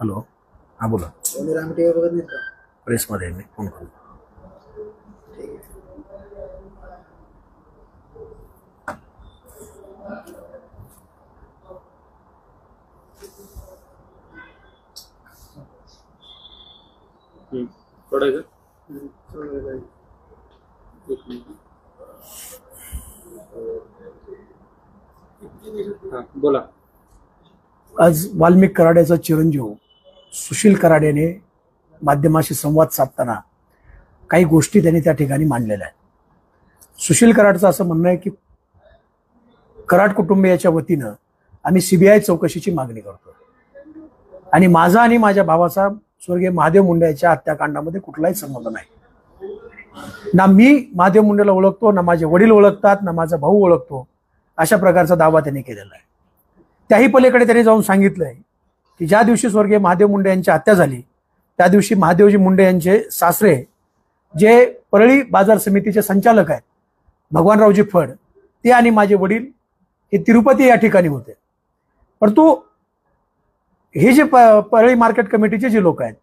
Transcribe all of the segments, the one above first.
Hello, हा बोला. प्रेसमध्ये मी phone करू. बोला. आज वाल्मिक कराड्याचा चिरंजीव सुशील कराड्याने माध्यमाशी संवाद साधताना काही गोष्टी त्यांनी त्या ठिकाणी मांडलेल्या आहेत. सुशील कराडचं असं म्हणणं आहे की कराड कुटुंबियाच्या वतीनं आम्ही सीबीआय चौकशीची मागणी करतो आणि माझा आणि माझ्या भावाचा स्वर्गीय महादेव मुंडे यांच्या हत्याकांडामध्ये कुठलाही संबंध नाही. ना मी महादेव मुंडेला ओळखतो, ना माझे वडील ओळखतात, ना माझा भाऊ ओळखतो, अशा प्रकारचा दावा त्यांनी केलेला आहे. त्याही पलीकडे त्यांनी जाऊन सांगितलंय की ज्या दिवशी स्वर्गीय महादेव मुंडे यांची हत्या झाली त्या दिवशी महादेवजी मुंडे यांचे सासरे जे परळी बाजार समितीचे संचालक आहेत भगवानरावजी फड, ते आणि माझे वडील हे तिरुपती या ठिकाणी होते. परंतु हे जे परळी मार्केट कमिटीचे जे लोक आहेत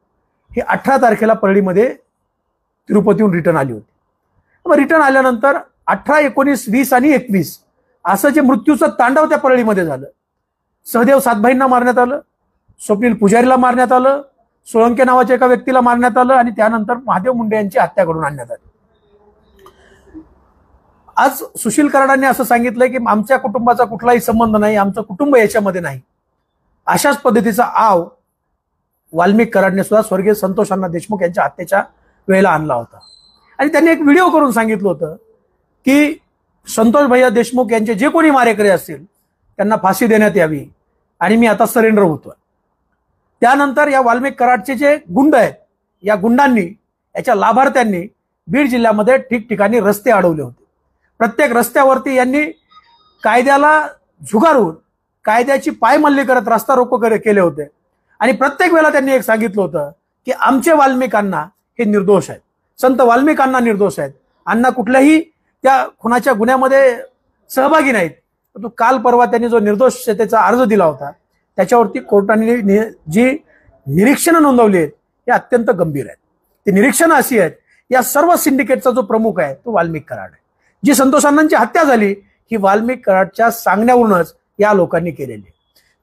हे 18 तारखेला परळीमध्ये तिरुपतीहून रिटर्न आली होती. मग रिटर्न आल्यानंतर 18, 19, 20 आणि 21 असं जे मृत्यूचं तांडव त्या परळीमध्ये झालं. सहदेव सातभाईंना मारण्यात आलं, स्वप्नील पुजारीला मारण्यात आलं, सोळंके नावाच्या एका व्यक्तीला मारण्यात आलं आणि त्यानंतर महादेव मुंडे यांची हत्या करून आणण्यात आली. आज सुशील कराडांनी असं सांगितलंय की आमच्या कुटुंबाचा कुठलाही संबंध नाही, आमचं कुटुंब याच्यामध्ये नाही. अशाच पद्धतीचा आव वाल्मिक कराडने सुद्धा स्वर्गीय संतोष अण्णा देशमुख यांच्या हत्येच्या वेळेला आणला होता. आणि त्यांनी एक व्हिडिओ करून सांगितलं होतं की संतोष भैया देशमुख यांचे जे कोणी मारेकरी असतील त्यांना फाशी देण्यात यावी आणि मी आता सरेंडर होतोय. त्यानंतर या वाल्मिक कराडचे जे गुंड आहेत या गुंडांनी, याच्या लाभार्थ्यांनी बीड जिल्ह्यामध्ये ठिकठिकाणी रस्ते अडवले होते. प्रत्येक रस्त्यावरती यांनी कायद्याला झुगारून कायद्याची पायमल्ली करत रस्ता रोको केले होते. आणि प्रत्येक वेळेला त्यांनी एक सांगितलं होतं की आमचे वाल्मिकांना हे निर्दोष आहेत, संत वाल्मिकांना निर्दोष आहेत, अण्णा कुठल्याही त्या खुनाच्या गुन्ह्यामध्ये सहभागी नाहीत. परंतु काल परवा त्यांनी जो निर्दोषतेचा अर्ज दिला होता त्याच्यावरती कोर्टाने जी निरीक्षणं नोंदवली आहेत हे अत्यंत गंभीर आहेत. ती निरीक्षणं अशी आहेत, या सर्व सिंडिकेटचा जो प्रमुख आहे तो वाल्मिक कराड आहे. जी संतोष अण्णांची हत्या झाली ही वाल्मिक कराडच्या सांगण्यावरूनच या लोकांनी केलेली आहे.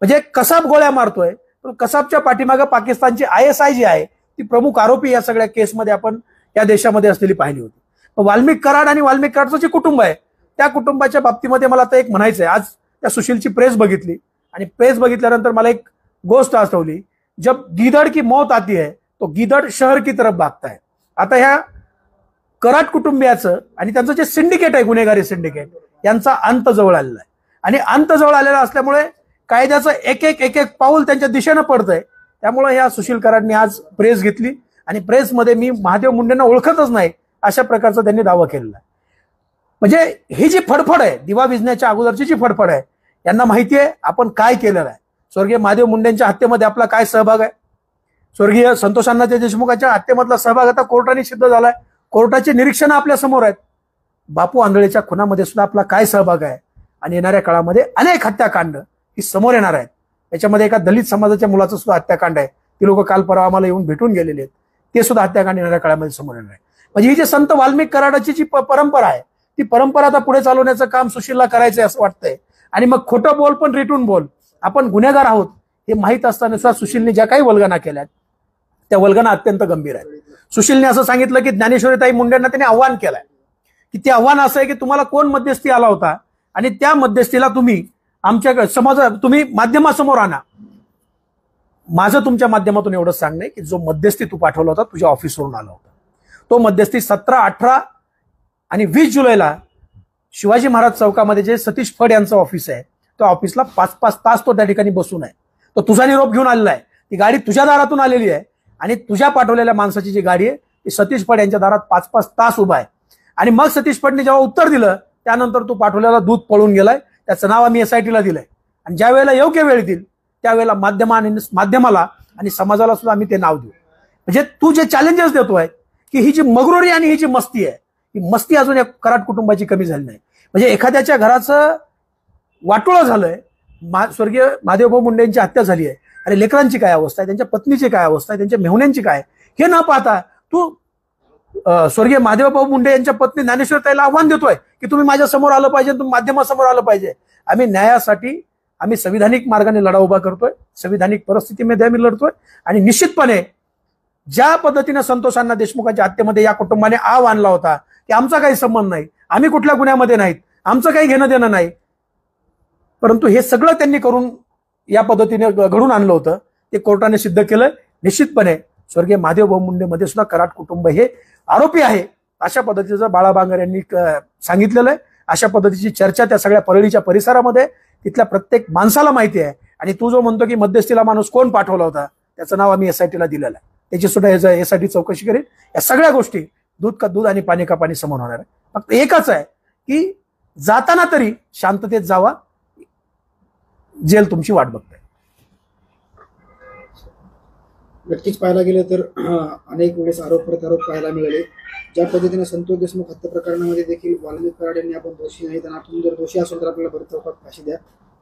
म्हणजे कसाब गोळ्या मारतोय, पण कसाबच्या पाठीमागे पाकिस्तानची ISI जी आहे ती प्रमुख आरोपी या सगळ्या केसमध्ये आपण या देशामध्ये असलेली पाहिली होती. वाल्मिक कराड आणि वाल्मिक कराडचं जे कुटुंब आहे त्या कुटुंबाच्या बाबतीमध्ये मला आता एक म्हणायचं आहे. आज त्या सुशीलची प्रेस बघितली आणि प्रेस बघितल्यानंतर मला एक गोष्ट आठवली, जब गीदड़ की मौत आती है तो गीदड़ शहर की तरफ भागता है. आता ह्या कराड कुटुंबियाचं आणि त्यांचं जे सिंडिकेट आहे गुन्हेगारी सिंडिकेट यांचा अंत जवळ आलेला आहे. आणि अंत जवळ आलेला असल्यामुळे कायद्याचं एक एक पाऊल त्यांच्या दिशेनं पडतंय. त्यामुळे या सुशील कराडने आज प्रेस घेतली आणि प्रेसमध्ये मी महादेव मुंडेंना ओळखतच नाही अशा प्रकारचा त्यांनी दावा केलेला आहे. म्हणजे ही जी फडफड आहे, दिवा विझण्याच्या अगोदरची जी फडफड आहे, यांना माहिती आहे आपण काय केलेलं आहे. स्वर्गीय महादेव मुंडेंच्या हत्येमध्ये आपला काय सहभाग आहे, स्वर्गीय संतोष अण्णा देशमुखांच्या हत्येमधला सहभाग आता कोर्टाने सिद्ध झालाय. कोर्टाचे निरीक्षण आपल्या समोर आहेत. बापू आंधळेच्या खुनामध्ये सुद्धा आपला काय सहभाग आहे आणि येणाऱ्या काळामध्ये अनेक हत्याकांड ही समोर येणार आहेत. त्याच्यामध्ये एका दलित समाजाच्या मुलाचं सुद्धा हत्याकांड आहे. ती लोक काल परवा आम्हाला येऊन भेटून गेलेले आहेत. ते सुद्धा हत्याकांड येणाऱ्या काळामध्ये समोर येणार आहे. म्हणजे ही जी संत वाल्मिक कराडाची जी परंपरा आहे ती परंपरा आता पुढे चालवण्याचं काम सुशीलला करायचंय असं वाटतंय. आणि मग खोटं बोल पण रिटून बोल, आपण गुन्हेगार आहोत हे माहीत असताना सुद्धा सुशीलने ज्या काही वल्गना केल्यात त्या वल्गना अत्यंत गंभीर आहेत. सुशीलने असं सांगितलं की ज्ञानेश्वरीताई मुंडेंना त्याने आव्हान केलंय की ते आव्हान असं आहे की तुम्हाला कोण मध्यस्थी आला होता आणि त्या मध्यस्थीला तुम्ही आमच्या समाजा तुम्ही माध्यमासमोर आणा. माझं तुमच्या माध्यमातून एवढंच सांगणं की जो मध्यस्थी तू पाठवला होता तुझ्या ऑफिसवरून आला होता, तो मध्यस्थी 17, 18 आणि 20 जुलैला शिवाजी महाराज चौकामध्ये जे सतीश फड यांचं ऑफिस आहे त्या ऑफिसला 5-5 तास तो त्या ठिकाणी बसून आहे. तो तुझा निरोप घेऊन आलेला आहे. ती गाडी तुझ्या दारातून आलेली आहे आणि तुझ्या पाठवलेल्या माणसाची जी गाडी आहे ती सतीश फड यांच्या दारात 5-5 तास उभा आहे. आणि मग सतीश फडने जेव्हा उत्तर दिलं त्यानंतर तू पाठवलेला दूध पळून गेलाय. त्याचं नाव आम्ही SITला दिलंय. आणि ज्या वेळेला योग्य वेळ देईल त्यावेळेला माध्यमाला आणि समाजाला सुद्धा आम्ही ते नाव देऊ. म्हणजे तू जे चॅलेंजेस देतोय की ही जी मगरुरी आणि ही जी मस्ती आहे, ही मस्ती अजून या कराड कुटुंबाची कमी झाली नाही. म्हणजे एखाद्याच्या घराचं वाटोळं झालंय, स्वर्गीय महादेवभाऊ मुंडे यांची हत्या झाली आहे, आणि लेकरांची काय अवस्था आहे, त्यांच्या पत्नीची काय अवस्था आहे, त्यांच्या मेहुण्यांची काय, हे न पाहता तू स्वर्गीय महादेवभाऊ मुंडे यांच्या पत्नी ज्ञानेश्वर ताईला आव्हान देतोय की तुम्ही माझ्या समोर आलं पाहिजे, तुम्ही माध्यमासमोर आलं पाहिजे. आम्ही न्यायासाठी आम्ही संविधानिक मार्गाने लढा उभा करतोय, संविधानिक परिस्थितीमध्ये आम्ही लढतोय. आणि निश्चितपणे ज्या पद्धतीने संतोष अण्णा देशमुखांच्या हत्येमध्ये या कुटुंबाने आव आणला होता की आमचा काही संबंध नाही, आम्ही कुठल्या गुन्ह्यामध्ये नाहीत, आमचं काही घेणं देणं नाही, परंतु हे सगळं त्यांनी करून या पद्धतीने घडून आणलं होतं, ते कोर्टाने सिद्ध केलं. निश्चितपणे स्वर्गीय महादेवभाऊ मुंडे मध्ये सुद्धा कराड कुटुंब हे आरोपी आहे, अशा पद्धतीचं बाळा बांगर यांनी सांगितलेलं आहे. अशा पद्धतीची चर्चा त्या सगळ्या परळीच्या परिसरामध्ये तिथल्या प्रत्येक माणसाला माहिती आहे. आणि तू जो म्हणतो की मध्यस्थीला माणूस कोण पाठवला होता, त्याचं नाव आम्ही एसआयटीला दिलेलं आहे, त्याची सुद्धा एसआयटी चौकशी करेल. या सगळ्या गोष्टी दूध का दूध आणि पाणी का पाणी समोर होणार आहे. फक्त एकच आहे की जाताना तरी शांततेत जावा, जेल तुमची वाट बघते. नक्कीच पाहायला गेलं तर अनेक वेळेस आरोप प्रत्यारोप पाहायला मिळाले. ज्या पद्धतीने संतोष देशमुख हत्या प्रकरणामध्ये देखील वाल्मिक कराड यांनी आपण दोषी नाही, त्यांना आपण जर दोषी असेल तर आपल्याला भर चौकात फाशी द्या,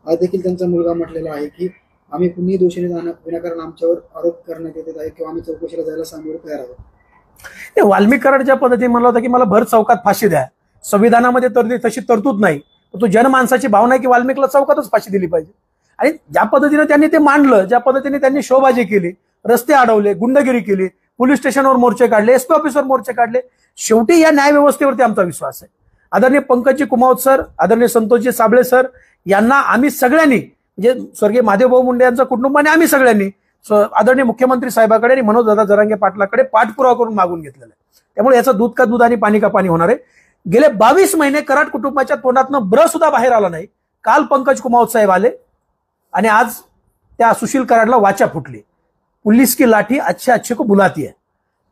आज देखील त्यांचा मुलगा म्हटलेला आहे की आम्ही कुणीही दोषी विनाकारण आमच्यावर आरोप करण्यात येत आहे किंवा आम्ही चौकशीला जायला सामोरे तयार आहोत. वाल्मिक कराड ज्या पद्धतीने म्हणला होता की मला भर चौकात फाशी द्या, संविधानामध्ये तर तशी तरतूद नाही, तो जनमानसाची भावना आहे की वाल्मिकला चौकातच फाशी दिली पाहिजे. आणि ज्या पद्धतीने त्यांनी ते मांडलं, ज्या पद्धतीने त्यांनी शोबाजी केली, रस्ते अडवले, गुंडगिरी केली, पोलीस स्टेशनवर मोर्चे काढले, एसपी ऑफिसवर मोर्चे काढले, शेवटी या न्यायव्यवस्थेवरती आमचा विश्वास आहे. आदरणीय पंकजी कुमावत सर, आदरणीय संतोषजी साबळे सर यांना आम्ही सगळ्यांनी, म्हणजे स्वर्गीय महादेवभाऊ मुंडे यांचं कुटुंबाने आम्ही सगळ्यांनी आदरणीय मुख्यमंत्री साहेबाकडे आणि मनोजदादा जरांगे पाटलाकडे पाठपुरावा करून मागून घेतलेला आहे. त्यामुळे याचं दूध का दूध आणि पाणी का पाणी होणार आहे. गेले 22 महिने कराड कुटुंबाच्या तोंडातनं ब्र सुद्धा बाहेर आला नाही. काल पंकज कुमावत साहेब आले आणि आज त्या सुशील कराडला वाचा फुटली. पुलिस की लाठी अच्छे अच्छे को बुलाती है.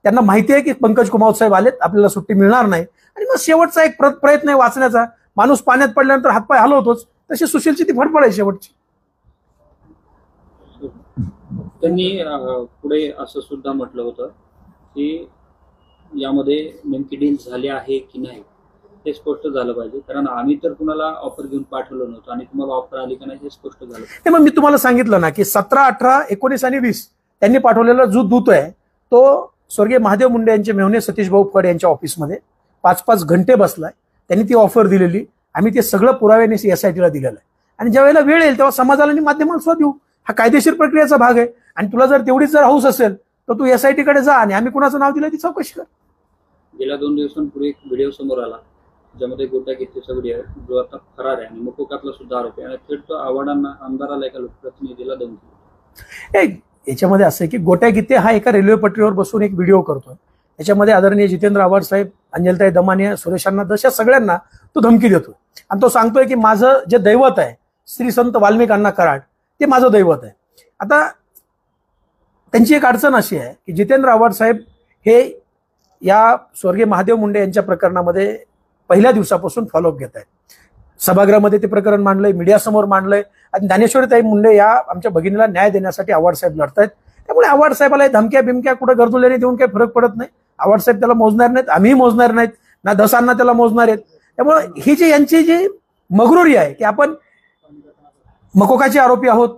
त्यांना माहिती आहे की पंकज कुमावत साहेब आलेत, आपल्याला सुट्टी मिळणार नाही. आणि मग शेवटचा एक प्रयत्न आहे वाचण्याचा. माणूस पाण्यात पडल्यानंतर हातपाय हलवतोच, तशी सुशीलची ती फडफड आहे शेवटची. त्यांनी पुढे असं सुद्धा म्हटलं होतं की यामध्ये नेमकी डील झाली आहे की नाही हे स्पष्ट झालं पाहिजे, कारण आम्ही तर कुणाला ऑफर घेऊन पाठवलं नव्हतं आणि तुम्हाला ऑफर आली का नाही हे स्पष्ट झालं. ते मग मी तुम्हाला सांगितलं ना की 17, 18, 19 आणि 20 त्यांनी पाठवलेला जो दूत आहे तो स्वर्गीय महादेव मुंडे यांचे मेहुणे सतीश भाऊ फड यांच्या ऑफिसमध्ये 5-5 घंटे बसलाय. त्यांनी ती ऑफर दिलेली, आम्ही ते सगळं पुराव्याने एसआयटीला दिलेलं आहे. आणि ज्या वेळेला वेळ येईल तेव्हा समाजाला आणि माध्यमाला सुद्धा देऊ. हा कायदेशीर प्रक्रियेचा भाग आहे. आणि तुला जर तेवढीच जर हौस असेल तर तू एसआयटी कडे जा आणि आम्ही कुणाचं नाव दिलं ती चौकशी कर. गेल्या 2 दिवसांपूर्वी एक व्हिडिओ समोर आला ज्यामध्ये गोट्या गिट्टीचा व्हिडिओ आहे, जो आता फरार आहे आणि मुकोकातला सुद्धा आरोप आहे आणि थेट तो आव्हाडांना आमदाराला एका लोकप्रतिनिधीला धमकी. याच्यामध्ये असं आहे की गोट्या गित्ते हा एका रेल्वे पटरीवर बसून एक व्हिडिओ करतोय. याच्यामध्ये आदरणीय जितेंद्र आव्हाड साहेब, अंजलताई दमानिया, सुरेशांना दशा सगळ्यांना तो धमकी देतोय. आणि तो सांगतोय की माझं जे दैवत आहे श्री संत वाल्मिक अण्णा कराड ते माझं दैवत आहे. आता त्यांची एक अडचण अशी आहे की जितेंद्र आव्हाड साहेब हे या स्वर्गीय महादेव मुंडे यांच्या प्रकरणामध्ये पहिल्या दिवसापासून फॉलोअप घेत आहेत. सभागृहामध्ये ते प्रकरण मांडलंय, मीडियासमोर मांडलंय. आणि ज्ञानेश्वरीताई मुंडे या आमच्या भगिनीला न्याय देण्यासाठी आव्हाड साहेब लढतायत. त्यामुळे आव्हाड साहेबाला धमक्या बिमक्या कुठं गरजुल्याने देऊन काही फरक पडत नाही. आव्हाड साहेब त्याला मोजणार नाहीत, आम्हीही मोजणार नाहीत, ना धसांना त्याला मोजणार आहेत. त्यामुळे ही जी यांची जी मगरुरी आहे की आपण मकोकाचे आरोपी आहोत,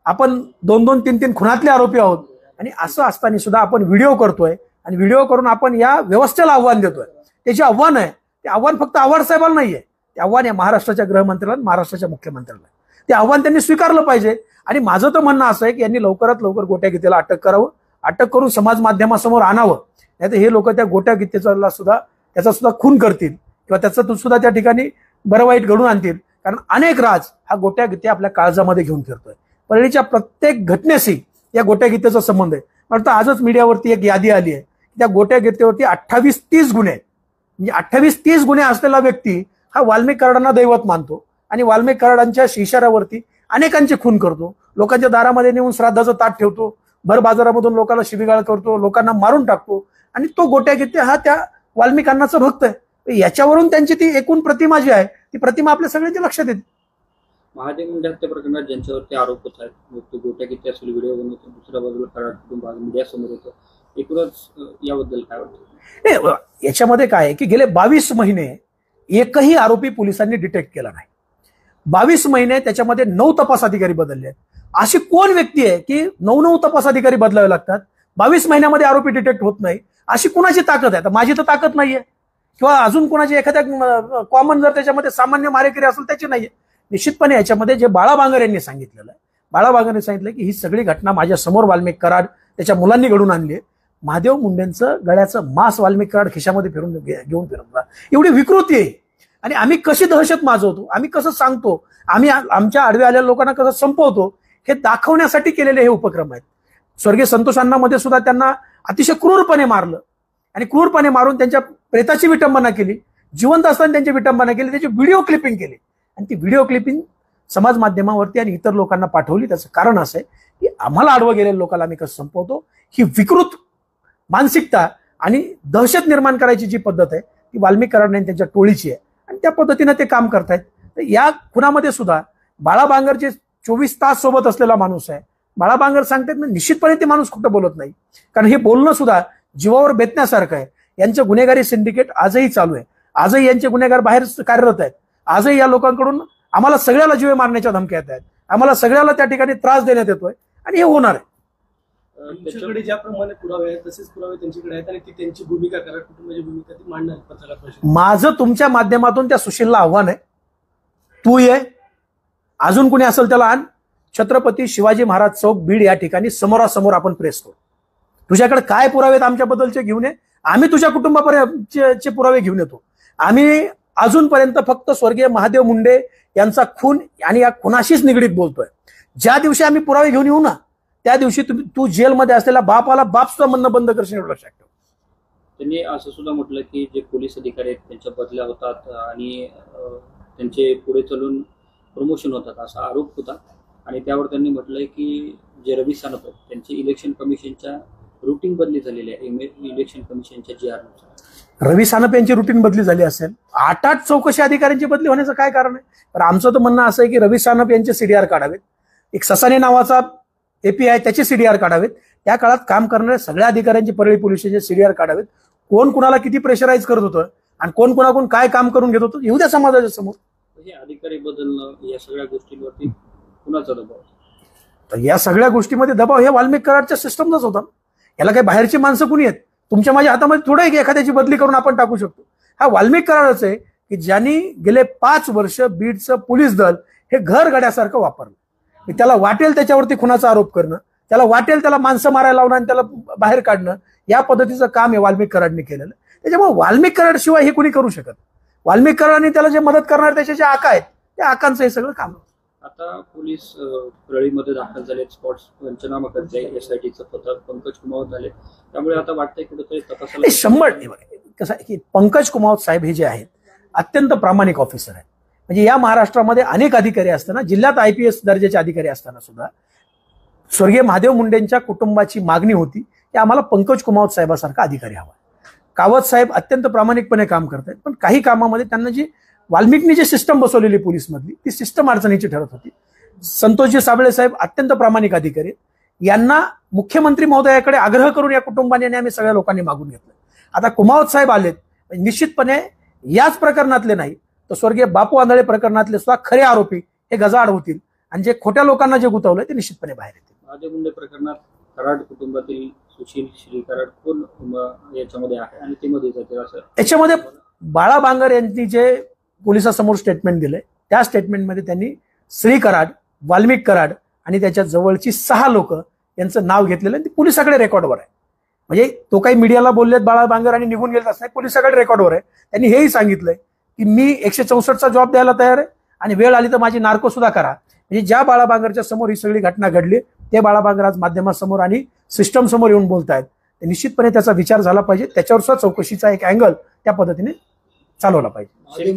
आपण 2-2, 3-3 खुनातले आरोपी आहोत, आणि असं असताना सुद्धा आपण व्हिडिओ करतोय आणि व्हिडिओ करून आपण या व्यवस्थेला आव्हान देतोय. त्याचे आव्हान आहे, ते आव्हान फक्त आव्हाड साहेबाला नाहीये, ते आव्हान या महाराष्ट्राच्या गृहमंत्र्याला, महाराष्ट्राच्या मुख्यमंत्र्याला. ते आव्हान त्यांनी स्वीकारलं पाहिजे. आणि माझं तर म्हणणं असं आहे की यांनी लवकरात लवकर गोट्या गित्तेला अटक करावं, अटक करून समाज माध्यमासमोर आणावं. नाही तर हे लोक त्या गोट्या गित्तेचा सुद्धा त्याचा सुद्धा खून करतील किंवा त्याचं सुद्धा त्या ठिकाणी बरं वाईट घडून आणतील. कारण अनेक राज हा गोट्या गित्ते आपल्या काळजामध्ये घेऊन फिरतोय. परळीच्या प्रत्येक घटनेशी या गोट्या गित्तेचा संबंध आहे. म्हणतं आजच मीडियावरती एक यादी आली आहे, त्या गोट्या गित्तेवरती 28-30 गुन्हे आहेत. म्हणजे 28-30 गुन्हे असलेला व्यक्ती हा वाल्मिक कराडांना दैवत मानतो आणि वाल्मिक कराडांच्या इशाऱ्यावरती अनेकांचे खून करतो, लोकांच्या दारामध्ये नेऊन श्राद्धाचं ताट ठेवतो, भर बाजारामधून लोकांना शिवीगाळ करतो, लोकांना मारून टाकतो. आणि तो गोट्या गित्ते हा त्या वाल्मिकांनाचा भक्त आहे. याच्यावरून त्यांची ती एकूण प्रतिमा जी आहे ती प्रतिमा आपल्या सगळ्यांच्या लक्षात येते. महादेव मुंडे हत्या प्रकरणात ज्यांच्यावरती आरोप होत आहेत, तो गोट्या किती असेल व्हिडिओ बनवतो, दुसऱ्या बाजूला कराड कुटुंब मीडियासमोर येतं, एकूणच याबद्दल काय वाटतं? नाही, याच्यामध्ये काय आहे की गेले 22 महिने एकही आरोपी पोलिसांनी डिटेक्ट केला नाही. 22 महिने त्याच्यामध्ये 9 तपास अधिकारी बदलले आहेत. अशी कोण व्यक्ती आहे की 9 तपास अधिकारी बदलावे लागतात, 22 महिन्यामध्ये आरोपी डिटेक्ट होत नाही? अशी कुणाची ताकद आहे? तर माझी तर ताकद नाहीये, किंवा अजून कोणाची एखाद्या कॉमन जर त्याच्यामध्ये सामान्य मारेकरी असेल त्याची नाहीये. निश्चितपणे याच्यामध्ये जे बाळा बांगर यांनी सांगितलेलं आहे, बाळा बांगरने सांगितलं की ही सगळी घटना माझ्या समोर वाल्मिक कराड त्याच्या मुलांनी घडून आणली आहे. महादेव मुंडेंचं गळ्याचं मांस वाल्मिक कराड खिशामध्ये घेऊन फिरवला, एवढी विकृती आहे. आणि आम्ही कशी दहशत माजवतो, आम्ही कसं सांगतो, आम्ही आमच्या आडवे आलेल्या लोकांना कसं संपवतो, हे दाखवण्यासाठी केलेले हे उपक्रम आहेत. स्वर्गीय संतोष अण्णांमध्ये सुद्धा त्यांना अतिशय क्रूरपणे मारलं आणि क्रूरपणे मारून त्यांच्या प्रेताची विटंबना केली, जिवंत असताना त्यांची विटंबना केली, त्याची व्हिडिओ क्लिपिंग केली आणि ती व्हिडिओ क्लिपिंग समाज माध्यमावरती आणि इतर लोकांना पाठवली. त्याचं कारण असं आहे की आम्हाला आडवं गेलेल्या लोकांना आम्ही कसं संपवतो, ही विकृत मानसिकता आणि दहशत निर्माण करायची जी पद्धत आहे ती वाल्मिक कराड आणि त्यांच्या टोळीची आहे आणि त्या पद्धतीनं ते काम करतायत. तर या खुनामध्ये सुद्धा बाळा बांगर जे 24 तास सोबत असलेला माणूस आहे, बाळा बांगर सांगतात ना, निश्चितपणे ते माणूस खोटं बोलत नाही, कारण हे बोलणं सुद्धा जीवावर बेतण्यासारखं आहे. यांचं गुन्हेगारी सिंडिकेट आजही चालू आहे, आजही यांचे गुन्हेगार बाहेर कार्यरत आहेत, आजही या लोकांकडून आम्हाला सगळ्याला जीवे मारण्याच्या धमक्या येत आहेत, आम्हाला सगळ्याला त्या ठिकाणी त्रास देण्यात येतोय आणि हे होणार आहे. त्यांच्याकडे ज्याप्रमाणे पुरावे आहेत तसेच पुरावे त्यांच्याकडे आहेत आणि ती त्यांची भूमिका कराड कुटुंबाची भूमिका ती मांडणार पत्रकार परिषदेत. माझं तुमच्या माध्यमातून त्या सुशीलला आव्हान आहे, तू ये, अजून कुणी असेल त्याला आण, छत्रपती शिवाजी महाराज चौक बीड या ठिकाणी समोरासमोर आपण प्रेस करू. तुझ्याकडे काय पुरावे आहेत आमच्याबद्दलचे घेऊन ये, आम्ही तुझ्या कुटुंबापर्यंतचे पुरावे घेऊन येतो. आम्ही अजूनपर्यंत फक्त स्वर्गीय महादेव मुंडे यांचा खून आणि या खुनाशीच निगडीत बोलतोय. ज्या दिवशी आम्ही पुरावे घेऊन येऊ ना, त्या दिवशी तू जेलमध्ये असलेला बापाला बाप सुद्धा म्हणणं बंद करशील, एवढं लक्षात ठेव. त्यांनी असं सुद्धा म्हटलं की जे पोलीस अधिकारी आहेत त्यांच्या बदल्या होतात आणि त्यांचे पुढे चालून प्रमोशन होतात असा आरोप होता. आणि त्यावर त्यांनी म्हटलंय की जे रवी सानप आहेत त्यांची इलेक्शन कमिशनच्या रुटीन बदली झालेली आहे, इलेक्शन कमिशनच्या GR नुसार. रवी सानप यांची रुटीन बदली झाली असेल, 8 चौकशी अधिकाऱ्यांची बदली होण्याचं काय कारण आहे? तर आमचं तर म्हणणं असं आहे की रवी सानप यांचे CDR काढावेत, एक ससाने नावाचा API त्याचे CDR काढावेत, त्या काळात काम करणाऱ्या सगळ्या अधिकाऱ्यांची परळी पोलिसांचे CDR काढावेत. कोण कुणाला किती प्रेशराईज करत होतं आणि कोण कुणाकडून काय काम करून घेत होतं येऊ द्या समाजाच्या समोर. हे अधिकारी बदलणं या सगळ्या गोष्टींवरती कुणाचा दबाव? तर या सगळ्या गोष्टीमध्ये दबाव हे वाल्मिक कराडच्या सिस्टमचाच होता. याला काही बाहेरची माणसं कुणी आहेत? तुमच्या माझ्या हातामध्ये थोडं आहे की एखाद्याची बदली करून आपण टाकू शकतो. हा वाल्मिक कराडच आहे की ज्यांनी गेले 5 वर्ष बीडचं पोलीस दल हे घर गड्यासारखं वापरलं. त्याला वाटेल त्याच्यावरती खुनाचा आरोप करणं, त्याला वाटेल त्याला माणसं मारायला लावणं आणि त्याला बाहेर काढणं, या पद्धतीचं काम हे वाल्मिक कराडने केलेलं. त्याच्यामुळे वाल्मिक कराड शिवाय हे कुणी करू शकत. वाल्मिक कराडने त्याला जे मदत करणार त्याचे जे आका आहेत त्या आकांचं हे सगळं काम. आता पोलीस परळीमध्ये दाखल झाले, स्पॉट पंचनामा करते, SITचं पथक, पंकज कुमावत झाले, त्यामुळे आता वाटतंय कुठेतरी तपासाला 100. कसं आहे की पंकज कुमावत साहेब हे जे आहेत अत्यंत प्रामाणिक ऑफिसर आहेत. म्हणजे या महाराष्ट्रामध्ये अनेक अधिकारी असताना, जिल्ह्यात IPS दर्जाचे अधिकारी असताना सुद्धा स्वर्गीय महादेव मुंडेंच्या कुटुंबाची मागणी होती की आम्हाला पंकज कुमावत साहेबासारखा अधिकारी हवा. कावत साहेब अत्यंत प्रामाणिकपणे काम करत आहेत, पण काही कामामध्ये त्यांना जी वाल्मिकनी जी सिस्टम बसवलेली पोलीसमधली ती सिस्टम अडचणीची ठरत होती. संतोषजी साबळे साहेब अत्यंत प्रामाणिक अधिकारी, यांना मुख्यमंत्री महोदयाकडे आग्रह करून या कुटुंबाने आणि आम्ही सगळ्या लोकांनी मागून घेतलं. आता कुमावत साहेब आलेत, निश्चितपणे याच प्रकरणातले नाही तर स्वर्गीय बापू आंधळे प्रकरणातले सुद्धा खरे आरोपी हे गजाआड होतील आणि जे खोट्या लोकांना जे गुंतवलंय ते निश्चितपणे बाहेर येतील. महादेव मुंडे प्रकरणात कराड कुटुंबातील सुशील श्री कराड कोण याच्यामध्ये आहे आणि ते मध्ये जाते असं? याच्यामध्ये बाळा बांगर यांनी जे पोलिसांसमोर स्टेटमेंट दिलंय त्या स्टेटमेंटमध्ये त्यांनी श्री कराड, वाल्मिक कराड आणि त्याच्या जवळची 6 लोक यांचं नाव घेतलेलं आणि पोलिसाकडे रेकॉर्डवर आहे. म्हणजे तो काही मीडियाला बोललेत बाळा बांगर आणि निघून गेलेत असं नाही, पोलिसाकडे रेकॉर्डवर आहे. त्यांनी हेही सांगितलंय की मी 164चा जॉब द्यायला तयार आहे आणि वेळ आली तर माझी नार्को सुद्धा करा. म्हणजे ज्या बाळा बांगरच्या समोर ही सगळी घटना घडली ते बाळा बांगर आज माध्यमासमोर आणि सिस्टम समोर येऊन बोलतायत. निश्चितपणे त्याचा विचार झाला पाहिजे, त्याच्यावर सुद्धा चौकशीचा एक अँगल त्या पद्धतीने चालवला पाहिजे.